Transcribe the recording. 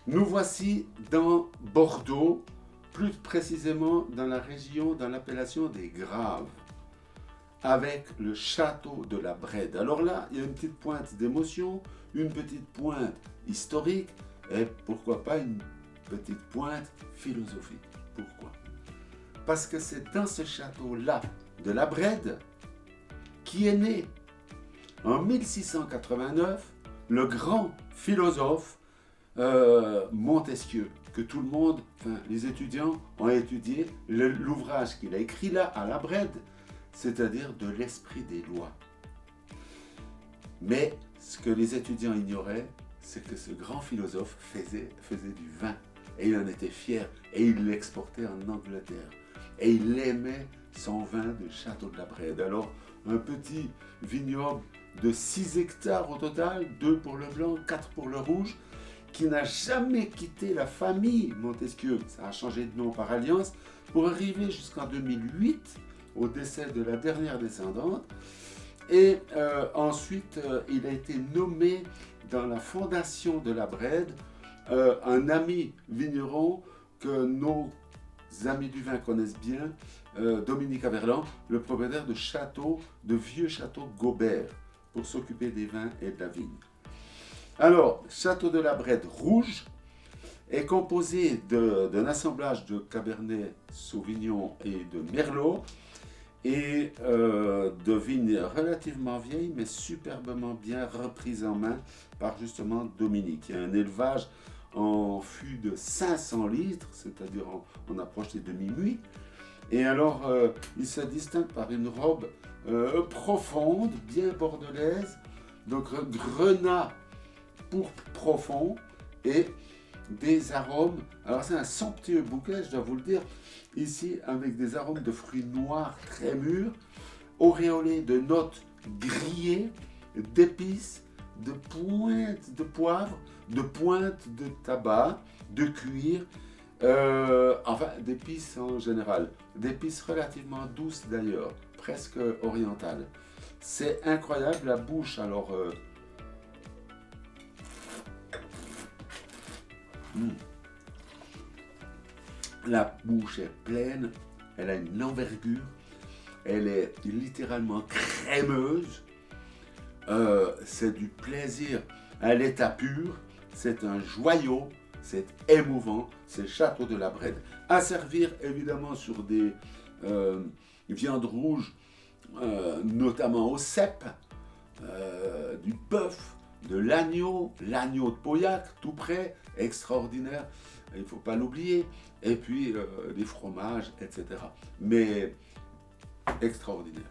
Nous voici dans Bordeaux, plus précisément dans la région, dans l'appellation des Graves, avec le château de la Brède. Alors là, il y a une petite pointe d'émotion, une petite pointe historique, et pourquoi pas une petite pointe philosophique. Pourquoi? Parce que c'est dans ce château-là de la Brède qui est né en 1689 le grand philosophe Montesquieu, que tout le monde, enfin les étudiants ont étudié l'ouvrage qu'il a écrit là à la Brède, c'est-à-dire de l'esprit des lois. Mais ce que les étudiants ignoraient, c'est que ce grand philosophe faisait du vin, et il en était fier, et il l'exportait en Angleterre, et il aimait son vin de Château de la Brède. Alors, un petit vignoble de 6 hectares au total, 2 pour le blanc, 4 pour le rouge, qui n'a jamais quitté la famille Montesquieu. Ça a changé de nom par alliance, pour arriver jusqu'en 2008, au décès de la dernière descendante. Et ensuite, il a été nommé dans la fondation de la Brède, un ami vigneron que nos amis du vin connaissent bien, Dominique Averland, le propriétaire de vieux châteaux Gobert, pour s'occuper des vins et de la vigne. Alors, Château de la Brède rouge est composé d'un assemblage de Cabernet Sauvignon et de Merlot, et de vignes relativement vieilles, mais superbement bien reprises en main par justement Dominique. Il y a un élevage en fût de 500 litres, c'est-à-dire on approche des demi-muits. Et alors, il se distingue par une robe profonde, bien bordelaise, donc grenat pourpre profond, et des arômes. Alors c'est un somptueux bouquet, je dois vous le dire, ici avec des arômes de fruits noirs très mûrs, auréolés de notes grillées, d'épices, de pointes de poivre, de pointes de tabac, de cuir, enfin d'épices en général, d'épices relativement douces d'ailleurs, presque orientales. C'est incroyable, la bouche alors... La bouche est pleine, elle a une envergure, elle est littéralement crémeuse, c'est du plaisir à l'état pur, c'est un joyau, c'est émouvant, c'est le Château de la Brède. À servir évidemment sur des viandes rouges, notamment au cèpe, du bœuf, de l'agneau de Pauillac, tout près, extraordinaire, il ne faut pas l'oublier, et puis des fromages, etc. Mais extraordinaire.